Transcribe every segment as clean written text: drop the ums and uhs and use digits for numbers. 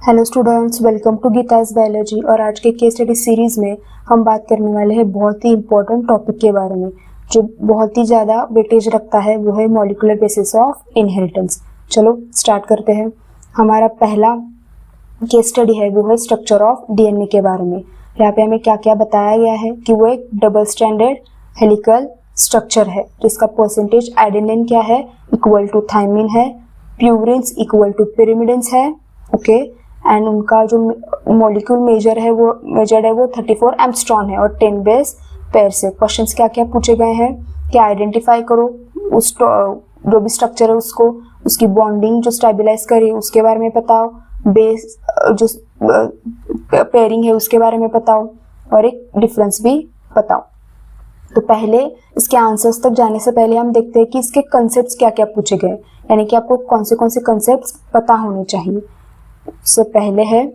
Hello students, welcome to Geeta's biology. और आज के केस स्टडी सीरीज में हम बात करने वाले हैं बहुत ही इंपॉर्टेंट टॉपिक के बारे में जो बहुत ही ज़्यादा वेटेज रखता है, वो है मॉलिक्यूलर बेसिस ऑफ इनहेरिटेंस। चलो स्टार्ट करते हैं। हमारा पहला केस स्टडी है वो है स्ट्रक्चर ऑफ डीएनए के बारे में। यहाँ पे हमें क्या क्या बताया गया है कि वो एक डबल स्ट्रैंडेड हेलिकल स्ट्रक्चर है जिसका परसेंटेज एडेनिन क्या है, इक्वल टू थाइमिन है, प्यूरिन्स इक्वल टू पिरिमिडिन्स है, ओके। एंड उनका जो मॉलिक्यूल मेजर्ड है वो 34 एंगस्ट्रॉम है और 10 बेस पेयर से। क्वेश्चंस क्या क्या पूछे गए हैं कि आइडेंटिफाई करो उस जो भी स्ट्रक्चर है उसको, उसकी बॉन्डिंग जो स्टेबलाइज करे उसके बारे में बताओ, बेस जो पेयरिंग है उसके बारे में बताओ और एक डिफरेंस भी बताओ। तो पहले इसके आंसर्स तक जाने से पहले हम देखते हैं कि इसके कंसेप्ट्स क्या क्या पूछे गए, यानी कि आपको कौन से कंसेप्ट्स पता होने चाहिए। उससे पहले है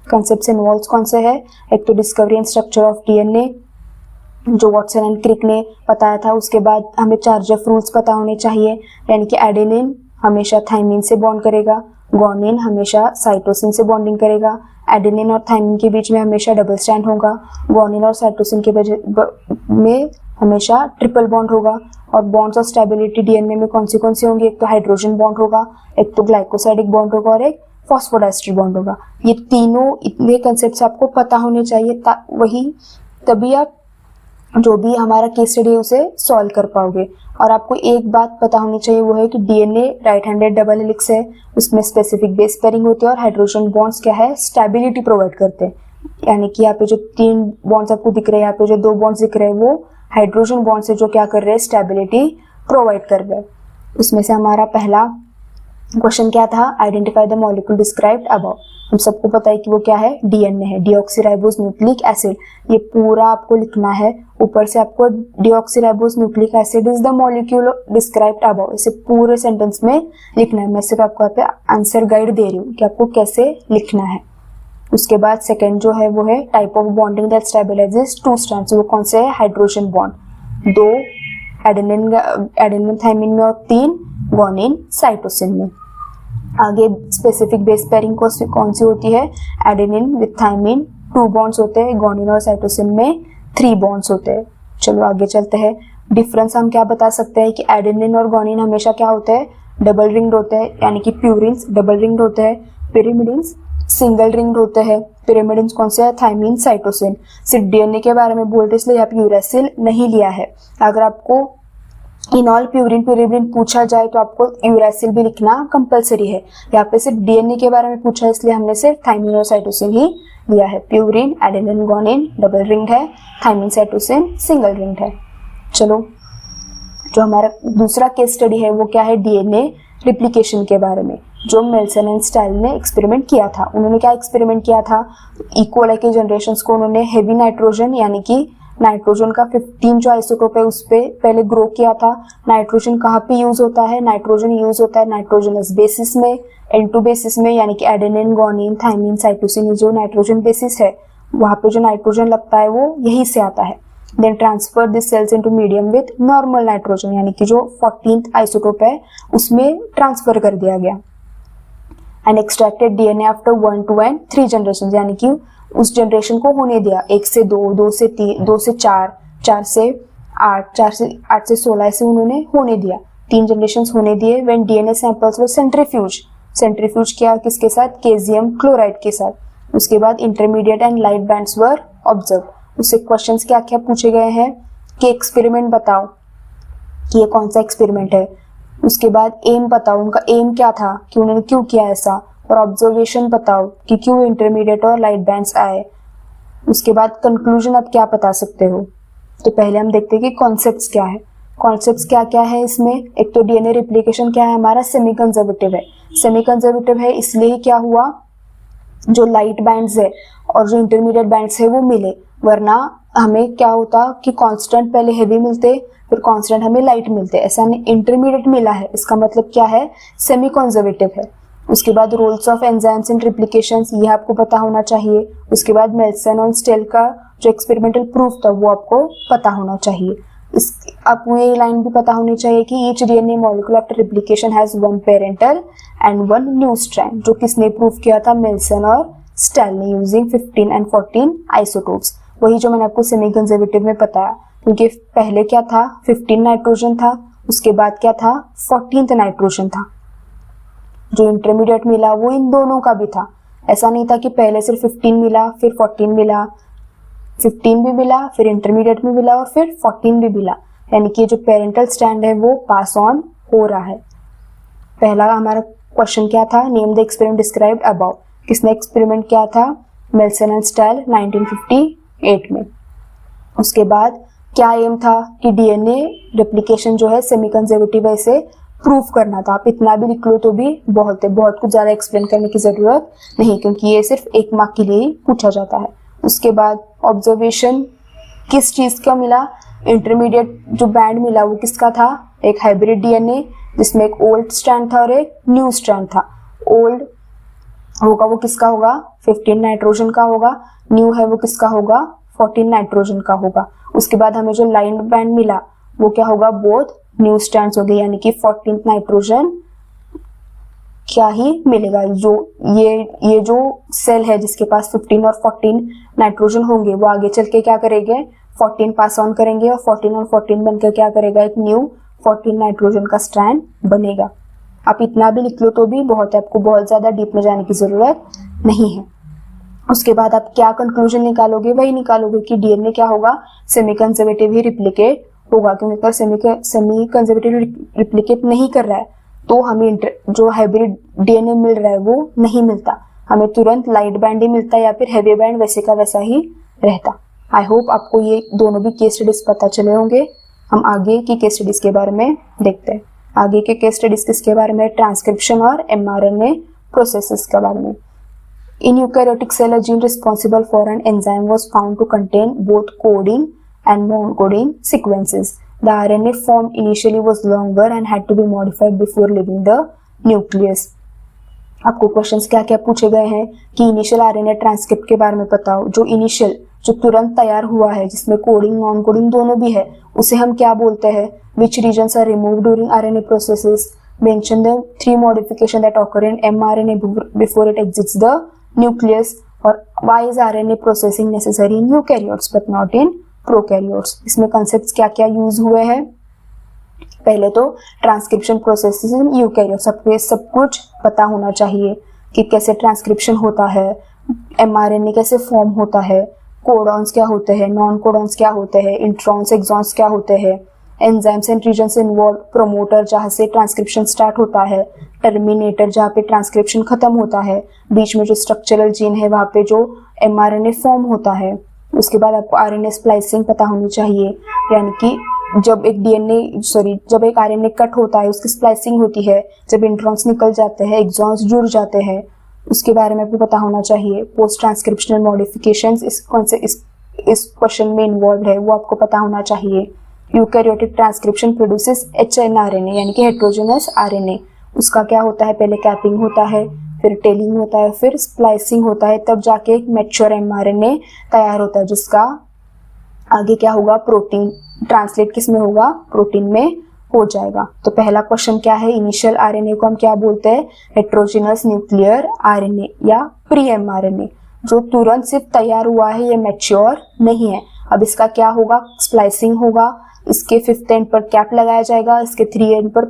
कंसेप्ट्स इन्वॉल्व कौन से है, एक तो discovery and structure of DNA जो वाटसन एंड क्रिक ने बताया था। उसके बाद हमें चार्जर रूल्स पता होने चाहिए, यानी कि एडेनिन हमेशा थाइमिन से बॉन्ड करेगा, ग्वानिन हमेशा साइटोसिन से बॉन्डिंग करेगा, एडेनिन और थाइमिन के बीच में हमेशा डबल स्ट्रैंड होगा, ग्वानिन और साइटोसिन के में हमेशा ट्रिपल बॉन्ड होगा। और बॉन्ड्स ऑफ स्टेबिलिटी डीएनए में कौन सी होंगी, एक तो हाइड्रोजन बॉन्ड होगा, एक तो ग्लाइकोसाइडिक बॉन्ड होगा और एक फॉस्फोडाइस्टर बॉन्ड होगा। ये तीनों इतने कंसेप्ट्स आपको पता होने चाहिए, तभी आप जो भी हमारा केस स्टडी है उसे सॉल्व कर पाओगे। और आपको एक बात पता होनी चाहिए, वो है कि DNA right handed double helix है, उसमें स्पेसिफिक बेस पेयरिंग होती है और हाइड्रोजन बॉन्ड्स क्या है, स्टेबिलिटी प्रोवाइड करते हैं। यानी कि यहाँ पे जो 3 बॉन्ड्स आपको दिख रहे हैं, यहाँ पे जो 2 बॉन्ड्स दिख रहे हैं वो हाइड्रोजन बॉन्ड्स है जो क्या कर रहे हैं, स्टेबिलिटी प्रोवाइड कर रहे हैं। उसमें से हमारा पहला क्वेश्चन क्या था, identify the molecule described above. हम सबको पता है कि वो क्या है, डीएनए है, डीऑक्सीराइबोज न्यूक्लिक एसिड। ये पूरा आपको लिखना है, ऊपर से आपको deoxyribose nucleic acid is the molecule described above, इसे पूरे सेंटेंस में लिखना है। मैं सिर्फ आपको यहाँ पे आंसर गाइड दे रही हूँ कि आपको कैसे लिखना है। उसके बाद सेकेंड जो है वो है type of bonding that stabilises 2 strands. वो कौन से है, हाइड्रोजन बॉन्ड, 2 एडेनिन थाइमिन में और 3 ग्वानिन साइटोसिन में। आगे स्पेसिफिक बेस पेयरिंग कौन सी होती है, एडेनिन विथ थाइमिन 2 बॉन्ड्स होते हैं, ग्वानिन और साइटोसिन में 3 बॉन्ड्स होते हैं। चलो आगे चलते हैं। डिफरेंस हम क्या बता सकते हैं कि एडेनिन और ग्वानिन हमेशा क्या होते हैं, डबल रिंग्ड होते हैं, यानी कि प्यूरिन्स डबल रिंग्ड होते हैं, पिरिमिडिन्स सिंगल रिंग्ड होते हैं। पिरिमिडिन्स कौन से है, थाइमिन साइटोसिन। सिर्फ डीएनए के बारे में बोलते इसलिए यहाँ पे यूरेसिल नहीं लिया है। अगर आपको इनॉल प्यूरिन पिरिमिडिन पूछा जाए तो आपको यूरेसिल भी लिखना कंपलसरी है। यहाँ पे सिर्फ डीएनए के बारे में पूछा है इसलिए हमने सिर्फ थाइमिन और साइटोसिन ही लिया है। Purine adenine guanine double ringed है, थाइमिन साइटोसिन सिंगल रिंग्ड है। चलो जो हमारा दूसरा केस स्टडी है वो क्या है, डीएनए रिप्लिकेशन के बारे में, जो मेल्सन एंड स्टाइल ने एक्सपेरिमेंट किया था। उन्होंने क्या एक्सपेरिमेंट किया था, इक्वल के जनरेशंस को उन्होंने हेवी नाइट्रोजन यानी कि नाइट्रोजन का 15 जो आइसोटोप है उस पे पहले ग्रो किया था। नाइट्रोजन कहाँ पे यूज होता है, नाइट्रोजन यूज होता है नाइट्रोजनस बेसिस में, N2 बेसिस में, यानी कि एडेनिन ग्वानिन थाइमिन साइटोसिन जो नाइट्रोजन बेसिस है वहाँ पे जो नाइट्रोजन लगता है वो यहीं से आता है। Then transfer this cells into medium with normal nitrogen, यानी कि जो 14th आइसोटोप है उसमें ट्रांसफर कर दिया गया। And extracted DNA after 1 to 3 generation, यानी कि उस जनरेशन को होने दिया 1 से 2, 2 से 3, 2 से 4, 4 से 8, 4 से 16 ऐसे उन्होंने होने दिया, 3 जनरेशन होने दिए। When DNA samples were centrifuge किया किसके साथ, केजियम क्लोराइड के साथ। उसके बाद intermediate and light bands were observe. उससे क्वेश्चंस क्या क्या पूछे गए हैं कि एक्सपेरिमेंट बताओ कि ये कौन सा एक्सपेरिमेंट है। उसके बाद एम बताओ, उनका एम क्या था कि उन्होंने क्यों किया ऐसा, और ऑब्जर्वेशन बताओ कि क्यों इंटरमीडिएट और लाइट बैंड्स आए। उसके बाद कंक्लूजन आप क्या बता सकते हो। तो पहले हम देखते हैं कि कॉन्सेप्ट्स क्या है। कॉन्सेप्ट्स क्या क्या है इसमें, एक तो डीएनए रिप्लिकेशन क्या है हमारा, सेमी कंजर्वेटिव है। सेमी कंजर्वेटिव है इसलिए क्या हुआ, जो लाइट बैंड्स है और जो इंटरमीडिएट बैंड्स है वो मिले, वरना हमें क्या होता कि कांस्टेंट पहले हेवी मिलते फिर कांस्टेंट हमें लाइट मिलते, ऐसा नहीं, इंटरमीडिएट मिला है, इसका मतलब क्या है, सेमी कंजर्वेटिव है। उसके बाद रोल्स ऑफ एंजाइम्स इन रिप्लिकेशंस, ये आपको पता होना चाहिए। उसके बाद मेल्सन और स्टेल का जो एक्सपेरिमेंटल प्रूफ था वो आपको पता होना चाहिए। इस आपको ये लाइन भी पता होनी चाहिए कि each DNA molecule after replication has one parental and one new strand, जो किसने प्रूव किया था, मिल्सन और स्टेल ने, यूजिंग 15 and 14 आइसोटोप्स। वही जो मैंने आपको सेमी कंजर्वेटिव में बताया, क्योंकि पहले क्या था, 15 नाइट्रोजन था, उसके बाद क्या था, 14th नाइट्रोजन था। जो इंटरमीडिएट मिला वो इन दोनों का भी था, ऐसा नहीं था कि पहले सिर्फ 15 मिला फिर 14 मिला, 15 भी मिला फिर इंटरमीडिएट में मिला और फिर 14 भी मिला, यानी कि जो पेरेंटल स्ट्रैंड है वो पास ऑन हो रहा है। पहला हमारा क्वेश्चन क्या था, name the experiment described about, किसने एक्सपेरिमेंट किया था, मिल्सन एंड स्टेल 1958 में। उसके बाद क्या एम था कि डीएनए रेप्लिकेशन जो है सेमी कंजर्वेटिव है, इसे प्रूफ करना था। आप इतना भी लिख लो तो भी बहुत है, बहुत कुछ ज्यादा एक्सप्लेन करने की जरूरत नहीं, क्योंकि ये सिर्फ 1 मार्क के लिए ही पूछा जाता है। उसके बाद ऑब्जर्वेशन किस चीज का मिला, इंटरमीडिएट जो बैंड मिला वो किसका था, एक हाइब्रिड डीएनए जिसमें एक ओल्ड स्ट्रैंड था और एक न्यू स्ट्रैंड था। ओल्ड होगा वो किसका होगा, 15 नाइट्रोजन का होगा, न्यू है वो किसका होगा, 14 नाइट्रोजन का होगा। उसके बाद हमें जो लाइन बैंड मिला वो क्या होगा, बोथ न्यू स्ट्रैंड्स हो गए, यानी कि 14th नाइट्रोजन क्या ही मिलेगा। जो ये जो सेल है जिसके पास 15 और 14 नाइट्रोजन होंगे वो आगे चल के क्या करेंगे, 14 पास ऑन करेंगे और 14 और 14 बनकर क्या करेगा, एक न्यू 14 नाइट्रोजन का स्ट्रैंड बनेगा। आप इतना भी लिख लो तो भी बहुत है, आपको बहुत ज्यादा डीप में जाने की जरूरत नहीं है। उसके बाद आप क्या कंक्लूजन निकालोगे, वही निकालोगे कि डीएनए क्या होगा, सेमी कंजर्वेटिव ही रिप्लिकेट होगा, क्योंकि अगर सेमी कंजर्वेटिव रिप्लिकेट नहीं कर रहा है तो हमें जो हाइब्रिड डीएनए मिल रहा है वो नहीं मिलता, हमें तुरंत लाइट बैंड ही मिलता है या फिर हैवी बैंड वैसे का वैसा ही रहता। आई होप आपको ये दोनों भी केस स्टडीज पता चले होंगे। हम आगे की केस स्टडीज के बारे में देखते हैं। आगे के केस स्टडीज किसके बारे में, ट्रांसक्रिप्शन और एमआरएनए प्रोसेसेस के बारे में। In eukaryotic cell, a gene responsible for an enzyme was found to contain both coding and non-coding sequences. The RNA formed initially was longer and had to be modified before leaving the nucleus. आपको questions क्या क्या पूछे गए हैं कि initial RNA transcript के बारे में बताओ। जो इनिशियल जो तुरंत तैयार हुआ है जिसमें कोडिंग नॉन कोडिंग दोनों भी है उसे हम क्या बोलते हैं, which regions are removed during RNA processes, mention the 3 modification that occur in mRNA before it exits the nucleus, और why is RNA processing necessary in eukaryotes but not in prokaryotes. इसमें कॉन्सेप्ट्स क्या क्या use हुए हैं, पहले तो transcription processes in eukaryotes, सबको सब कुछ पता होना चाहिए कि कैसे ट्रांसक्रिप्शन होता है, एमआरएनए कैसे फॉर्म होता है, कोडॉन्स क्या होते हैं, नॉन कोडॉन्स क्या होते हैं, इंट्रॉन्स एक्सॉन्स क्या होते हैं, enzymes and regions involve, promoter जहाँ से ट्रांसक्रिप्शन स्टार्ट होता है, टर्मिनेटर जहाँ पे ट्रांसक्रिप्शन खत्म होता है, बीच में जो स्ट्रक्चरल जीन है वहाँ पे जो एमआरएनए फॉर्म होता है। उसके बाद आपको आरएनए स्प्लाइसिंग पता होनी चाहिए, यानी कि जब एक आरएनए कट होता है उसकी स्प्लाइसिंग होती है, जब इंट्रॉन्स निकल जाते हैं एक्सॉन्स जुड़ जाते हैं, उसके बारे में आपको पता होना चाहिए। पोस्ट ट्रांसक्रिप्शनल मॉडिफिकेशंस इस क्वेश्चन में इन्वॉल्व है वो आपको पता होना चाहिए। यूकैरियोटिक ट्रांसक्रिप्शन प्रोड्यूसेस एचएनआरएनए यानी कि हेटेरोजेनस आरएनए, उसका क्या होता है, पहले कैपिंग होता है, फिर टेलिंग होता है, फिर स्प्लाइसिंग होता है, तब जाके एक मैच्योर एमआरएनए तैयार होता है जिसका आगे क्या होगा, प्रोटीन ट्रांसलेट किस में होगा, प्रोटीन में हो जाएगा। तो पहला क्वेश्चन क्या है, इनिशियल आरएनए को हम क्या बोलते हैं, हेटेरोजेनस न्यूक्लियर आरएनए या प्री एमआरएनए। जो तुरंत सिर्फ तैयार हुआ है ये मैच्योर नहीं है। अब इसका क्या होगा, स्प्लाइसिंग होगा, इसके 5th एंड पर कैप लगाया जाएगा, इसके 3 एंड पर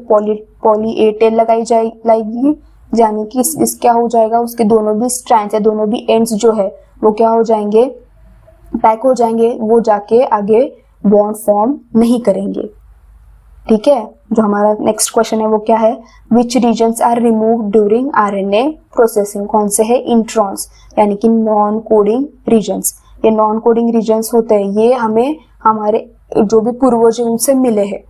पॉली ए टेल लगाई जाएगी, यानी कि इस क्या हो जाएगा, उसके दोनों भी स्ट्रैंड्स है, दोनों भी एंड्स जो है वो क्या हो जाएंगे, पैक हो जाएंगे, वो जाके आगे बॉन्ड फॉर्म नहीं करेंगे। ठीक है, जो हमारा नेक्स्ट क्वेश्चन है वो क्या है, which regions are removed during RNA processing, कौन से है, इंट्रॉन्स यानी कि नॉन कोडिंग रीजन्स। ये नॉन कोडिंग रीजन्स होते हैं, ये हमें हमारे जो भी पूर्वजों उनसे मिले हैं।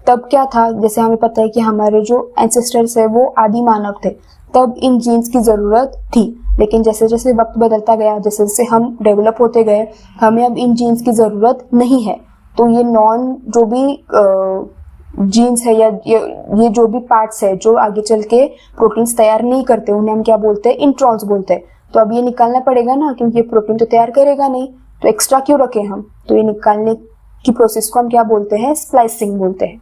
तब क्या था, जैसे हमें पता है कि हमारे जो एंसेस्टर्स है वो आदि मानव थे, तब इन जीन्स की जरूरत थी, लेकिन जैसे जैसे वक्त बदलता गया, जैसे जैसे हम डेवलप होते गए, हमें अब इन जीन्स की जरूरत नहीं है। तो ये नॉन जो भी जीन्स है या ये जो भी पार्ट्स है जो आगे चल के प्रोटीन्स तैयार नहीं करते, उन्हें हम क्या बोलते हैं, इंट्रॉन्स बोलते हैं। तो अब ये निकालना पड़ेगा ना, क्योंकि ये प्रोटीन तो तैयार करेगा नहीं, तो एक्स्ट्रा क्यों रखे हम, तो ये निकालने की प्रोसेस को हम क्या बोलते हैं, स्प्लाइसिंग बोलते हैं।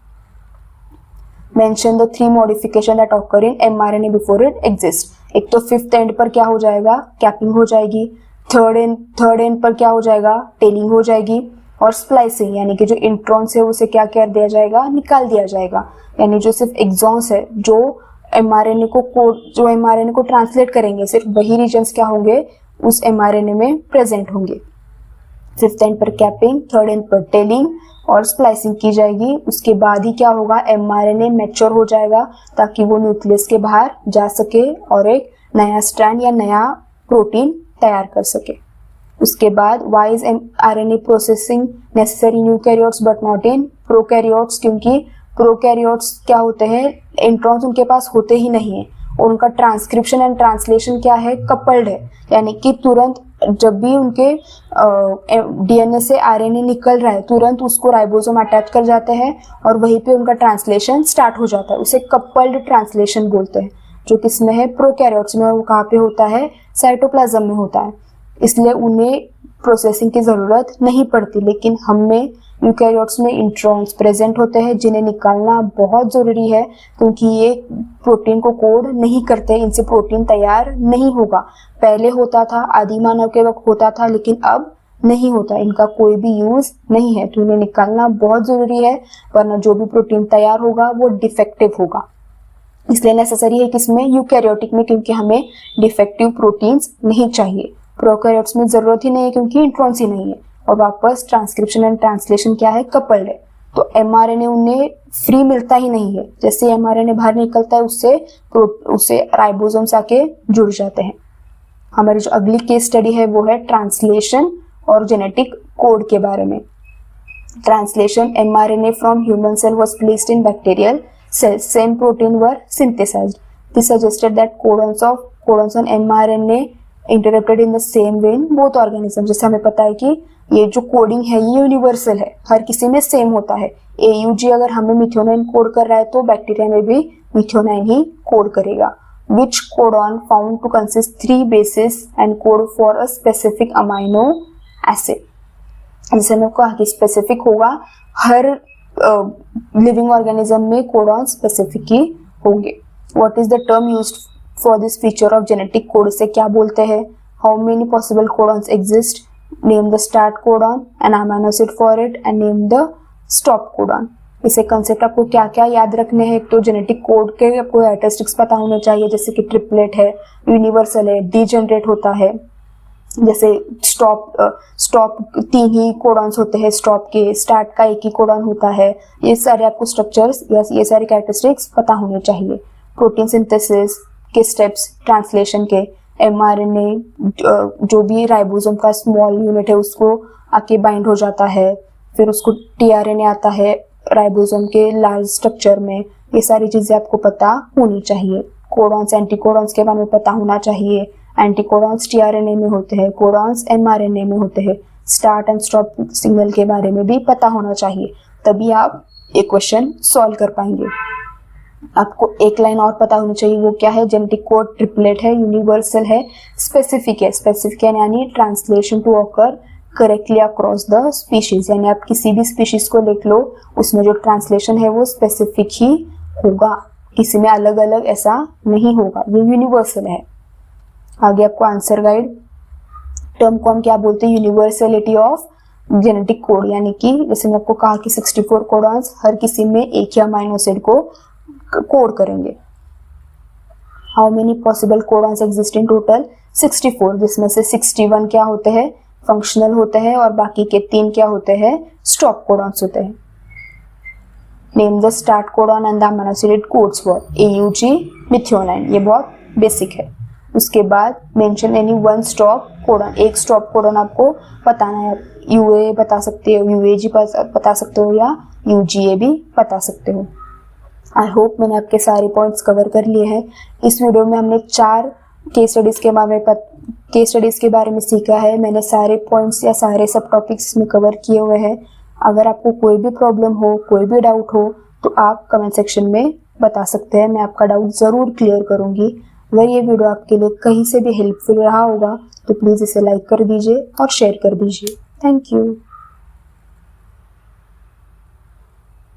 Mention the 3 modification that occur in mRNA before it exist. एक तो 5th एंड पर क्या हो जाएगा, कैपिंग हो जाएगी, थर्ड एंड पर क्या हो जाएगा, टेलिंग हो जाएगी, और स्प्लाइसिंग यानी कि जो इंट्रॉन्स है उसे क्या कर दिया जाएगा, निकाल दिया जाएगा। यानी जो सिर्फ एक्सॉन्स है जो mRNA को ट्रांसलेट करेंगे, सिर्फ वही रीजन्स क्या होंगे, उस mRNA में प्रेजेंट होंगे। 5th एंड पर कैपिंग, 3rd एंड पर टेलिंग और स्प्लाइसिंग की जाएगी। उसके बाद ही क्या होगा, mRNA मैच्योर हो जाएगा ताकि वो न्यूक्लियस के बाहर जा सके और एक नया स्ट्रैंड या नया प्रोटीन तैयार कर सके। उसके बाद why is RNA processing necessary in eukaryotes but not in prokaryotes, क्योंकि प्रोकैरियोट्स क्या होते हैं, इंट्रॉन्स उनके पास होते ही नहीं है और उनका ट्रांसक्रिप्शन एंड ट्रांसलेशन क्या है, कपल्ड है। यानी कि तुरंत जब भी उनके डीएनए से आरएनए निकल रहा है तुरंत उसको राइबोसोम अटैच कर जाते हैं और वहीं पे उनका ट्रांसलेशन स्टार्ट हो जाता है। उसे कपल्ड ट्रांसलेशन बोलते हैं, जो किसमें है, प्रोकैरियोट्स में। वो कहाँ पे होता है, साइटोप्लाज्म में होता है, इसलिए उन्हें प्रोसेसिंग की ज़रूरत नहीं पड़ती। लेकिन हमें यूकैरियोट्स में इंट्रॉन्स प्रेजेंट होते हैं जिन्हें निकालना बहुत ज़रूरी है, क्योंकि ये प्रोटीन को कोड नहीं करते, इनसे प्रोटीन तैयार नहीं होगा। पहले होता था, आदि मानव के वक्त होता था, लेकिन अब नहीं होता, इनका कोई भी यूज़ नहीं है। तो इन्हें निकालना बहुत ज़रूरी है, वरना जो भी प्रोटीन तैयार होगा वो डिफेक्टिव होगा। इसलिए नेसेसरी है किसमें, यूकैरियोटिक में, क्योंकि हमें डिफेक्टिव प्रोटीन्स नहीं चाहिए। प्रोकैरियोट्स में ज़रूरत ही नहीं है क्योंकि इंट्रॉन्स ही नहीं है। और वापस ट्रांसक्रिप्शन एंड ट्रांसलेशन क्या है, कपल्ड है। तो mRNA उन्हें फ्री मिलता ही नहीं है, जैसे mRNA बाहर निकलता है उससे राइबोसोम्स आके जुड़ जाते हैं। हमारी जो अगली केस स्टडी है वो है ट्रांसलेशन और जेनेटिक कोड के बारे में। Translation, mRNA from human cell was placed in bacterial cells, same protein were synthesized. This suggested that codons on mRNA interrupted in the same way in both organisms. जैसे हमें पता है कि ये जो कोडिंग है ये यूनिवर्सल है, हर किसी में सेम होता है। AUG अगर हमें मिथ्योनाइन कोड कर रहा है तो बैक्टीरिया में भी मिथ्योनाइन ही कोड करेगा। Which codon found to consist 3 bases and code for a specific amino acid. जैसे मैंने कहा कि स्पेसिफिक होगा, हर लिविंग ऑर्गेनिज्म में कोडॉन स्पेसिफिक ही होंगे। What is the term used for this feature of genetic code, से क्या बोलते हैं, how many possible codons exist, name the start codon and amino acid for it and name the stop codon. इसे concept आपको क्या क्या याद रखने हैं, तो जेनेटिक कोड के आपको कैरेक्टरिस्टिक्स पता होने चाहिए, जैसे कि ट्रिपलेट है, यूनिवर्सल है, डीजेनरेट होता है। जैसे स्टॉप 3 ही कोडॉन्स होते हैं स्टॉप के, स्टार्ट का 1 ही कोडॉन होता है। ये सारे आपको स्ट्रक्चर्स या ये सारी कैरेक्टरिस्टिक्स पता होने चाहिए। प्रोटीन सिंथेसिस के स्टेप्स, ट्रांसलेशन के, mRNA जो भी राइबोसोम का स्मॉल यूनिट है उसको आके बाइंड हो जाता है, फिर उसको tRNA आता है राइबोसोम के लार्ज स्ट्रक्चर में। ये सारी चीज़ें आपको पता होनी चाहिए। कोडॉन्स, एंटीकोडॉन्स के बारे में पता होना चाहिए। एंटीकोडॉन्स tRNA में होते हैं, कोडॉन्स mRNA में होते हैं। स्टार्ट एंड स्टॉप सिग्नल के बारे में भी पता होना चाहिए, तभी आप एक क्वेश्चन सॉल्व कर पाएंगे। आपको एक लाइन और पता होनी चाहिए, वो क्या है, जेनेटिक कोड ट्रिपलेट है, यूनिवर्सल है, स्पेसिफिक है। स्पेसिफिक है यानी translation to occur correctly across the species, यानी आप किसी भी स्पीशीज को लिख लो उसमें जो ट्रांसलेशन है वो स्पेसिफिक ही होगा, किसी में अलग अलग ऐसा नहीं होगा, ये यूनिवर्सल है। आगे आपको आंसर गाइड टर्म को हम क्या बोलते हैं, यूनिवर्सलिटी ऑफ जेनेटिक कोड, यानी कि जैसे मैं आपको कहा कि 64 कोडॉन्स हर किसी में एक ही अमीनो एसिड को कोड करेंगे। How many possible codons exist in total, 64, जिसमें से 61 क्या होते हैं, फंक्शनल होते हैं, और बाकी के 3 क्या होते हैं, स्टॉप कोडॉन्स होते हैं। Name the start codon and the amino acid codes for AUG, methionine, ये बहुत बेसिक है। उसके बाद मेंशन एनी 1 स्टॉप कोडॉन, एक स्टॉप कोडॉन आपको बताना है। UA बता सकते हो, UAG बता सकते हो, या UGA भी बता सकते हो। आई होप मैंने आपके सारे पॉइंट्स कवर कर लिए हैं। इस वीडियो में हमने 4 केस स्टडीज़ के बारे में सीखा है। मैंने सारे पॉइंट्स या सारे सब टॉपिक्स में कवर किए हुए हैं। अगर आपको कोई भी प्रॉब्लम हो, कोई भी डाउट हो, तो आप कमेंट सेक्शन में बता सकते हैं, मैं आपका डाउट ज़रूर क्लियर करूँगी। अगर ये वीडियो आपके लिए कहीं से भी हेल्पफुल रहा होगा तो प्लीज़ इसे लाइक कर दीजिए और शेयर कर दीजिए। Thank you.